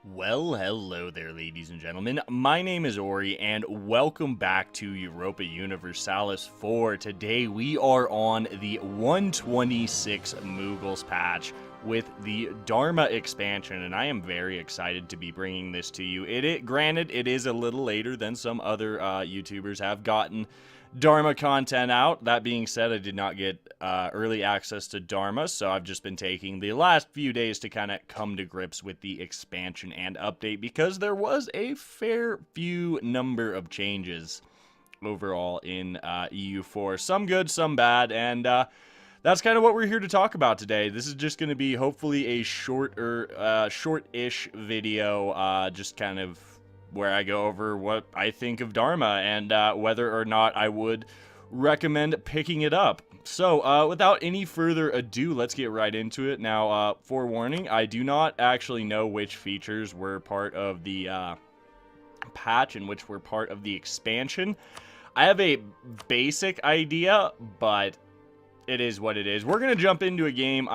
Well, hello there, ladies and gentlemen. My name is Ori, and welcome back to Europa Universalis 4. Today, we are on the 126 Moogles patch with the Dharma expansion, and I am very excited to be bringing this to you. Granted, it is a little later than some other YouTubers have gotten Dharma content out. That being said, I did not get early access to Dharma, so I've just been taking the last few days to kind of come to grips with the expansion and update because there was a fair few number of changes overall in EU4. Some good, some bad, and that's kind of what we're here to talk about today. This is just going to be hopefully a short-ish video, just kind of where I go over what I think of Dharma and whether or not I would recommend picking it up. So, without any further ado, let's get right into it. Now, forewarning, I do not actually know which features were part of the patch and which were part of the expansion. I have a basic idea, but it is what it is. We're going to jump into the game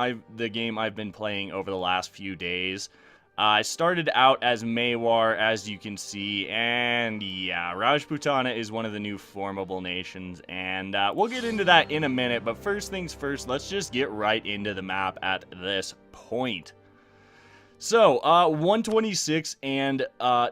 I've been playing over the last few days. I started out as Maywar, as you can see, and yeah, Rajputana is one of the new formable nations, and we'll get into that in a minute, but first things first, let's just get right into the map at this point. So, 126 and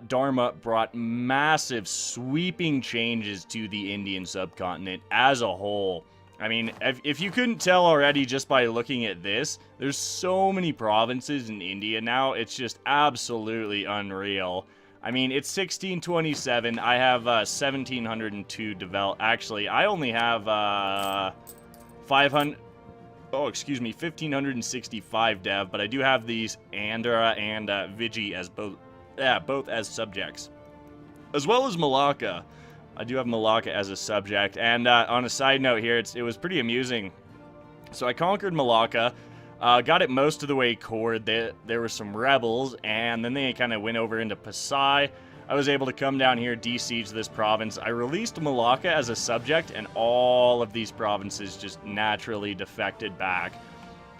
Dharma brought massive, sweeping changes to the Indian subcontinent as a whole. I mean, if you couldn't tell already just by looking at this, there's so many provinces in India now, it's just absolutely unreal. I mean, it's 1627, I have 1702 develop. Actually, I only have 1565 dev, but I do have these Andhra and Viji as both as subjects, as well as Malacca. I do have Malacca as a subject, and on a side note here, it was pretty amusing. So I conquered Malacca, got it most of the way cored. There were some rebels, and then they kind of went over into Pasai. I was able to come down here, de-siege this province. I released Malacca as a subject, and all of these provinces just naturally defected back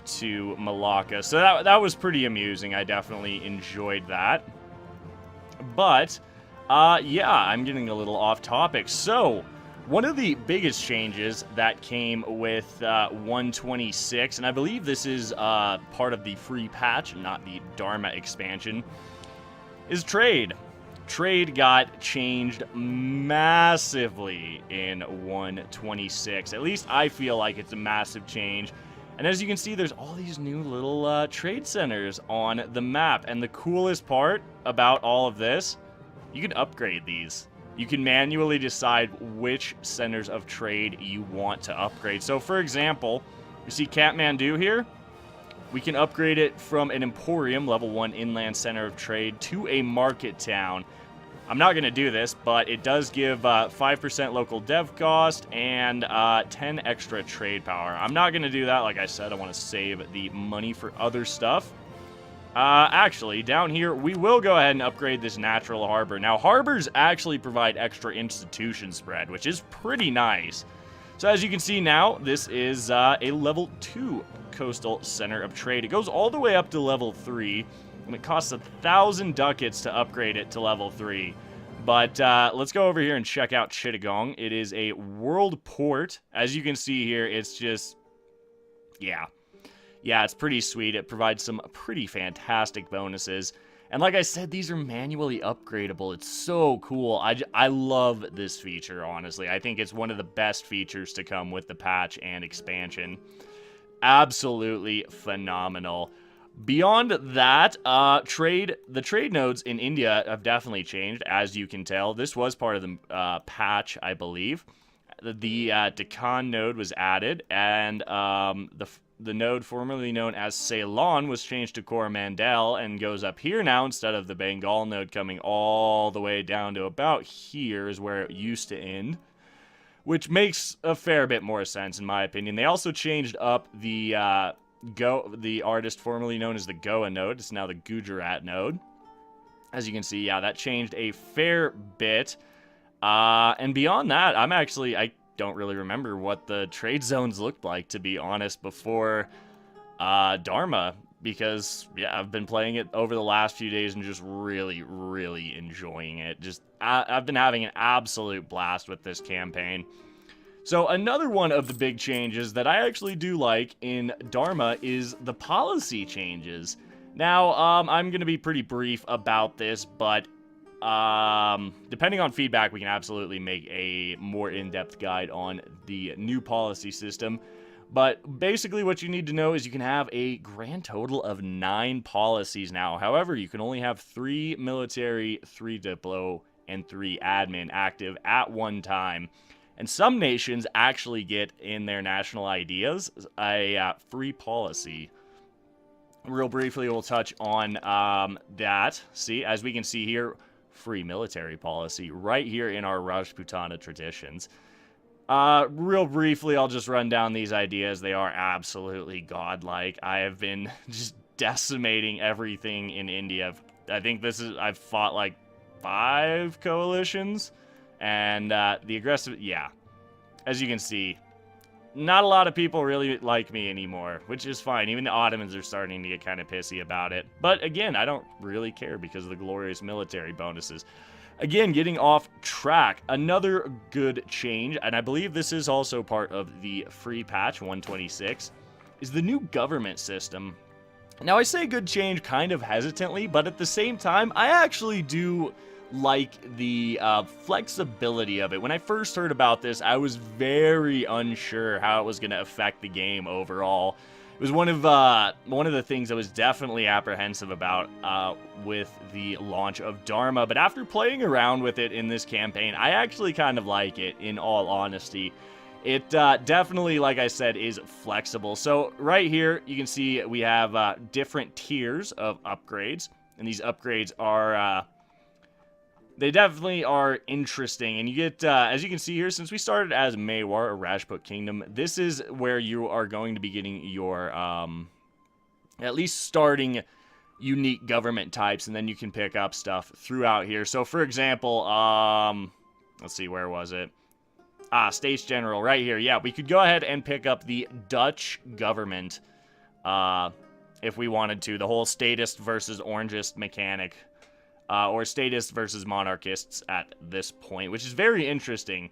to Malacca. So that was pretty amusing. I definitely enjoyed that. But yeah, I'm getting a little off topic. So, one of the biggest changes that came with 126, and I believe this is part of the free patch, not the Dharma expansion, is trade. Trade got changed massively in 126. At least I feel like it's a massive change. And as you can see, there's all these new little trade centers on the map. And the coolest part about all of this, you can upgrade these. You can manually decide which centers of trade you want to upgrade. So, for example, you see Kathmandu here? We can upgrade it from an Emporium, level 1 inland center of trade, to a market town. I'm not going to do this, but it does give 5% local dev cost and 10 extra trade power. I'm not going to do that. Like I said, I want to save the money for other stuff. Actually, down here, we will go ahead and upgrade this natural harbor. Now, harbors actually provide extra institution spread, which is pretty nice. So as you can see now, this is a level 2 coastal center of trade. It goes all the way up to level 3, and it costs 1,000 ducats to upgrade it to level 3. But let's go over here and check out Chittagong. It is a world port. As you can see here, it's just, yeah. Yeah, it's pretty sweet. It provides some pretty fantastic bonuses. And like I said, these are manually upgradable. It's so cool. I love this feature, honestly. I think it's one of the best features to come with the patch and expansion. Absolutely phenomenal. Beyond that, the trade nodes in India have definitely changed, as you can tell. This was part of the patch, I believe. The Deccan node was added, and the node formerly known as Ceylon was changed to Coromandel and goes up here now instead of the Bengal node coming all the way down to about here is where it used to end, which makes a fair bit more sense in my opinion. They also changed up the artist formerly known as the Goa node. It's now the Gujarat node. As you can see, yeah, that changed a fair bit. And beyond that, I don't really remember what the trade zones looked like, to be honest, before Dharma. because, yeah, I've been playing it over the last few days and just really, really enjoying it. I've been having an absolute blast with this campaign. So another one of the big changes that I actually do like in Dharma is the policy changes. Now, I'm going to be pretty brief about this, but depending on feedback, we can absolutely make a more in-depth guide on the new policy system. But basically what you need to know is you can have a grand total of 9 policies now. However, you can only have 3 military, 3 diplo, and 3 admin active at one time. And some nations actually get in their national ideas a free policy. Real briefly, we'll touch on that. See, as we can see here, free military policy right here in our Rajputana traditions. Real briefly, I'll just run down these ideas. They are absolutely godlike. I have been just decimating everything in India. I think I've fought like 5 coalitions, and the aggressive, yeah. As you can see, not a lot of people really like me anymore, which is fine. Even the Ottomans are starting to get kind of pissy about it. But again, I don't really care because of the glorious military bonuses. Again, getting off track, another good change, and I believe this is also part of the free patch 126, is the new government system. Now, I say good change kind of hesitantly, but at the same time, I actually do like the flexibility of it. When I first heard about this, I was very unsure how it was going to affect the game overall. It was one of the things I was definitely apprehensive about with the launch of Dharma, but after playing around with it in this campaign, I actually kind of like it, in all honesty. It definitely, like I said, is flexible. So right here, you can see we have different tiers of upgrades, and these upgrades are they definitely are interesting, and you get, as you can see here, since we started as Mewar, or Rajput Kingdom, this is where you are going to be getting your, at least starting unique government types, and then you can pick up stuff throughout here. So, for example, let's see, where was it? States General, right here. Yeah, we could go ahead and pick up the Dutch government, if we wanted to, the whole statist versus orangist mechanic. Or statists versus monarchists at this point, which is very interesting.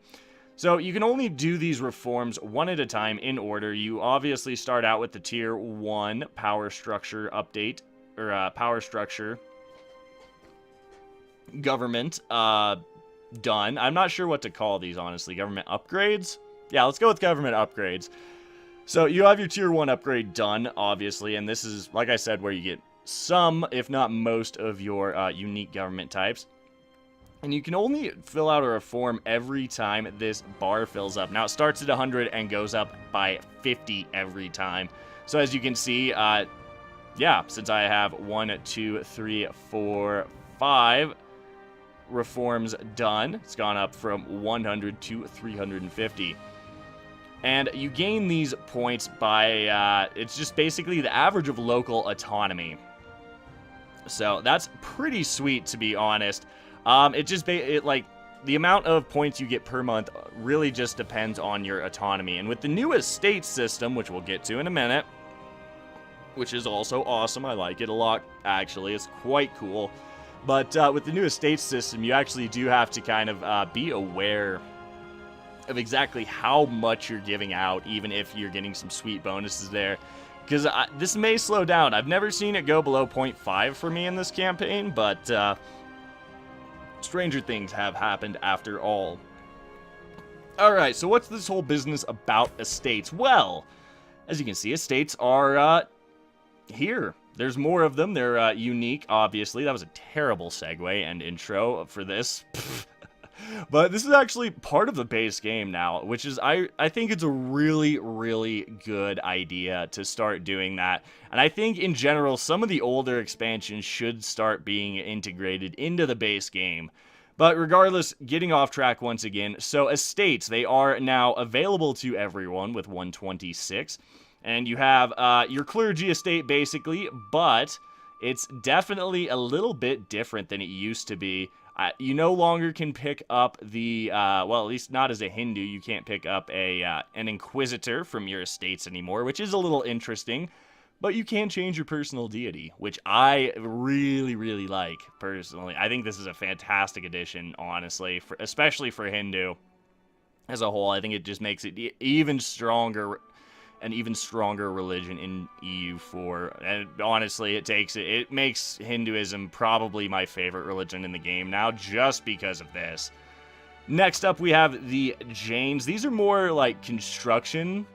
So you can only do these reforms one at a time in order. You obviously start out with the tier 1 power structure update, or power structure government done. I'm not sure what to call these, honestly. Government upgrades? Yeah, let's go with government upgrades. So you have your tier 1 upgrade done, obviously, and this is, like I said, where you get some, if not most, of your unique government types. And you can only fill out a reform every time this bar fills up. Now, it starts at 100 and goes up by 50 every time. So as you can see, yeah, since I have 1, 2, 3, 4, 5 reforms done, it's gone up from 100 to 350. And you gain these points by, it's just basically the average of local autonomy. So that's pretty sweet, to be honest. Like, the amount of points you get per month really just depends on your autonomy. And with the new estate system, which we'll get to in a minute, which is also awesome, I like it a lot, actually, it's quite cool. But with the new estate system, you actually do have to kind of be aware of exactly how much you're giving out, even if you're getting some sweet bonuses there. Because this may slow down. I've never seen it go below 0.5 for me in this campaign, but stranger things have happened after all. Alright, so what's this whole business about estates? Well, as you can see, estates are here. There's more of them. They're unique, obviously. That was a terrible segue and intro for this. But this is actually part of the base game now, which is, I think it's a really, really good idea to start doing that. And I think, in general, some of the older expansions should start being integrated into the base game. But regardless, getting off track once again, so estates, they are now available to everyone with 126. And you have your clergy estate, basically, but it's definitely a little bit different than it used to be. You no longer can pick up the, well, at least not as a Hindu, you can't pick up an inquisitor from your estates anymore, which is a little interesting. But you can change your personal deity, which I really, really like, personally. I think this is a fantastic addition, honestly, especially for Hindu as a whole. I think it just makes it even stronger, an even stronger religion in EU4. And honestly, it makes Hinduism probably my favorite religion in the game now, just because of this. Next up, we have the Jains. These are more like construction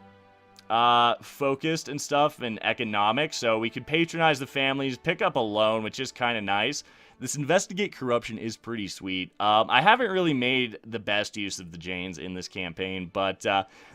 focused and stuff, and economics, so we could patronize the families, pick up a loan, which is kind of nice. This investigate corruption is pretty sweet. I haven't really made the best use of the Jains in this campaign, but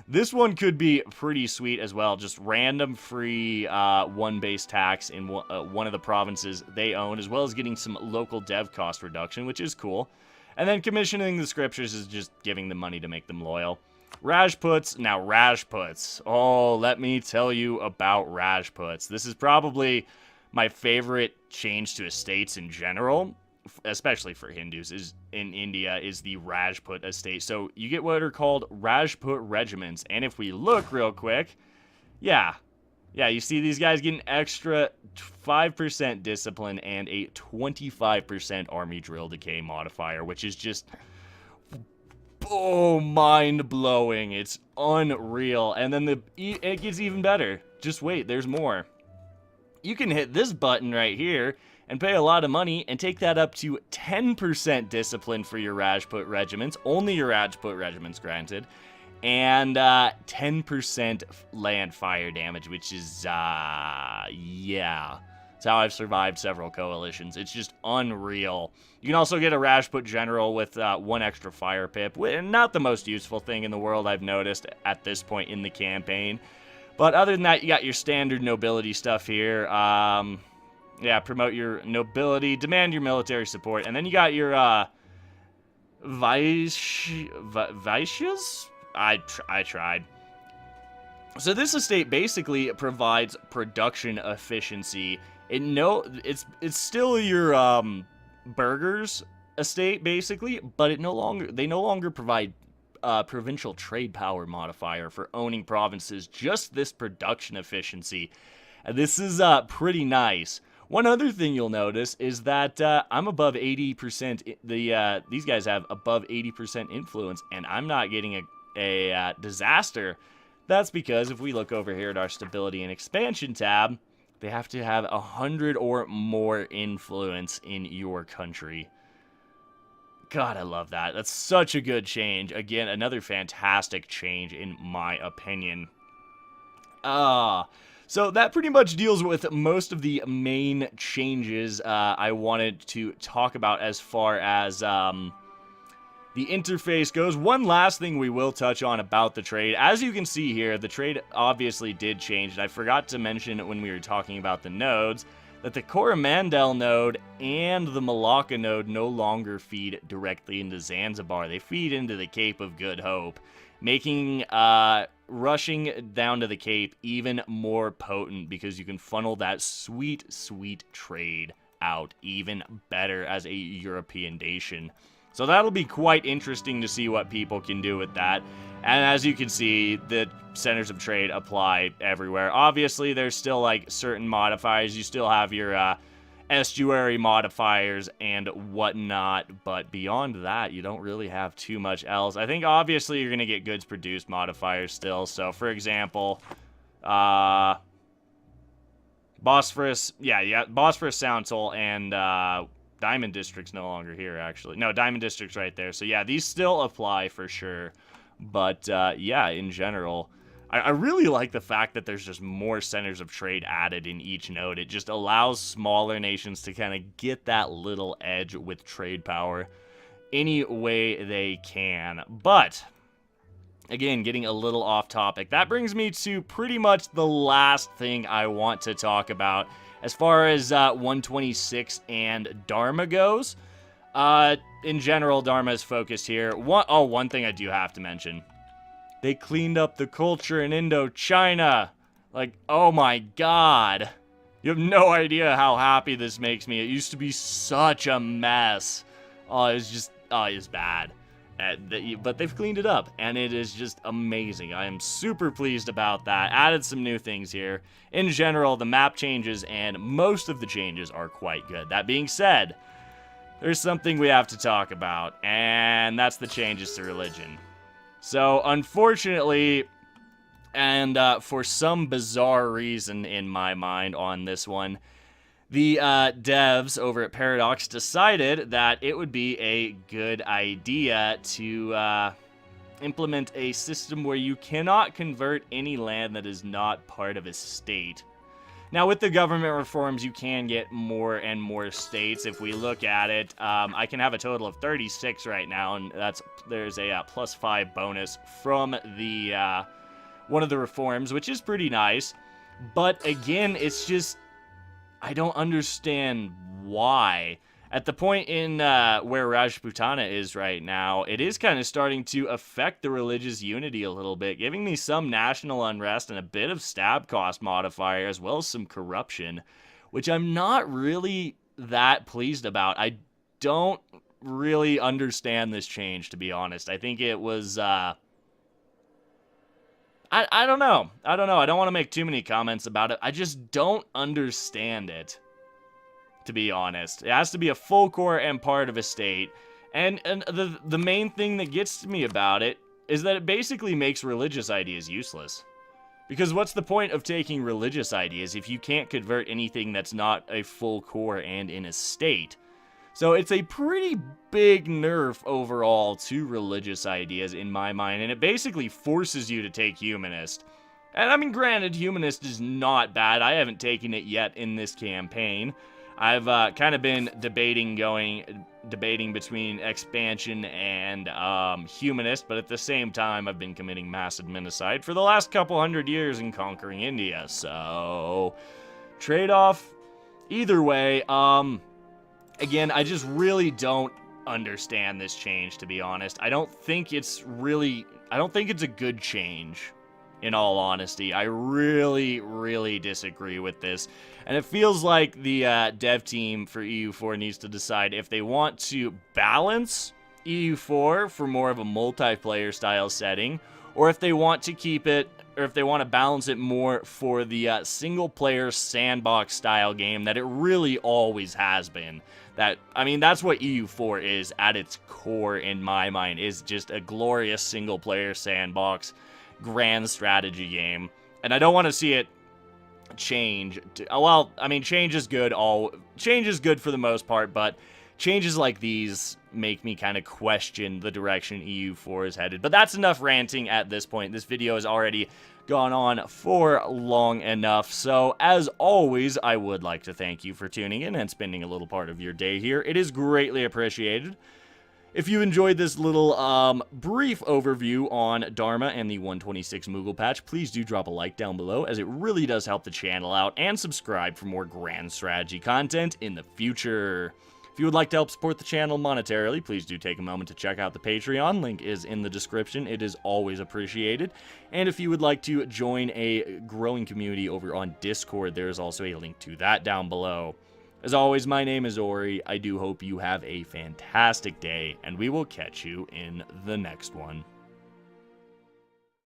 this one could be pretty sweet as well. Just random free one base tax in one of the provinces they own, as well as getting some local dev cost reduction, which is cool. And then commissioning the scriptures is just giving them money to make them loyal. Rajputs. Now, Rajputs. Oh, let me tell you about Rajputs. This is probably my favorite change to estates in general, especially for Hindus, is in India, is the Rajput estate. So you get what are called Rajput regiments. And if we look real quick, yeah, you see these guys getting extra 5% discipline and a 25% army drill decay modifier, which is just... oh, mind-blowing. It's unreal. And then it gets even better. Just wait, there's more. You can hit this button right here and pay a lot of money and take that up to 10% discipline for your Rajput regiments. Only your Rajput regiments, granted. And 10% land fire damage, which is, yeah. It's how I've survived several coalitions. It's just unreal. You can also get a Rajput general with 1 extra fire pip. Not the most useful thing in the world, I've noticed, at this point in the campaign. But other than that, you got your standard nobility stuff here. Yeah, promote your nobility, demand your military support. And then you got your Vaishyas? I tried. So this estate basically provides production efficiency. It's still your burghers estate basically, but they no longer provide provincial trade power modifier for owning provinces. Just this production efficiency. This is pretty nice. One other thing you'll notice is that I'm above 80%. These guys have above 80% influence, and I'm not getting a disaster. That's because if we look over here at our stability and expansion tab, they have to have 100 or more influence in your country. God, I love that. That's such a good change. Again, another fantastic change in my opinion. So that pretty much deals with most of the main changes I wanted to talk about as far as the interface goes. One last thing we will touch on about the trade. As you can see here, the trade obviously did change. And I forgot to mention when we were talking about the nodes that the Coromandel node and the Malacca node no longer feed directly into Zanzibar. They feed into the Cape of Good Hope, making rushing down to the Cape even more potent because you can funnel that sweet, sweet trade out even better as a European nation. So that'll be quite interesting to see what people can do with that. And as you can see, the centers of trade apply everywhere. Obviously, there's still like certain modifiers. You still have your estuary modifiers and whatnot. But beyond that, you don't really have too much else. I think obviously you're going to get goods produced modifiers still. So for example, Bosphorus, Bosphorus Sound Toll and Diamond District's no longer here, actually. No, Diamond District's right there. So, yeah, these still apply for sure. But, yeah, in general, I really like the fact that there's just more centers of trade added in each node. It just allows smaller nations to kind of get that little edge with trade power any way they can. But, again, getting a little off topic. That brings me to pretty much the last thing I want to talk about. As far as 126 and Dharma goes, in general, Dharma is focused here. One thing I do have to mention. They cleaned up the culture in Indochina. Like, oh my god. You have no idea how happy this makes me. It used to be such a mess. Oh, it was bad. But they've cleaned it up, and it is just amazing. I am super pleased about that. Added some new things here. In general, the map changes, and most of the changes are quite good. That being said, there's something we have to talk about, and that's the changes to religion. So, unfortunately, and for some bizarre reason in my mind on this one, the devs over at Paradox decided that it would be a good idea to implement a system where you cannot convert any land that is not part of a state. Now, with the government reforms, you can get more and more states. If we look at it, I can have a total of 36 right now, and there's a +5 bonus from the one of the reforms, which is pretty nice. But again, it's just, I don't understand why. At the point in where Rajputana is right now, it is kind of starting to affect the religious unity a little bit, giving me some national unrest and a bit of stab cost modifier, as well as some corruption, which I'm not really that pleased about. I don't really understand this change, to be honest. I think it was, I don't know. I don't want to make too many comments about it. I just don't understand it, to be honest. It has to be a full core and part of a state. And the main thing that gets to me about it is that it basically makes religious ideas useless. Because what's the point of taking religious ideas if you can't convert anything that's not a full core and in a state? So it's a pretty big nerf overall to religious ideas in my mind, and it basically forces you to take humanist. And I mean, granted, humanist is not bad. I haven't taken it yet in this campaign. I've kind of been debating between expansion and humanist, but at the same time, I've been committing mass adminicide for the last couple hundred years and conquering India. So, trade-off. Either way, again, I just really don't understand this change, to be honest. I don't think it's a good change, in all honesty. I really, really disagree with this. And it feels like the dev team for EU4 needs to decide if they want to balance EU4 for more of a multiplayer style setting, or if they want to keep it, or if they want to balance it more for the single-player sandbox style game that it really always has been. That's what EU4 is at its core, in my mind, is just a glorious single-player sandbox grand strategy game. And I don't want to see it change. Change is good. Change is good for the most part, but changes like these make me kind of question the direction EU4 is headed. But that's enough ranting at this point. This video has already gone on for long enough. So, as always, I would like to thank you for tuning in and spending a little part of your day here. It is greatly appreciated. If you enjoyed this little brief overview on Dharma and the 126 Moogle patch, please do drop a like down below, as it really does help the channel out, and subscribe for more grand strategy content in the future. If you would like to help support the channel monetarily, please do take a moment to check out the Patreon. Link is in the description. It is always appreciated. And if you would like to join a growing community over on Discord, there is also a link to that down below. As always, my name is Ori. I do hope you have a fantastic day, and we will catch you in the next one.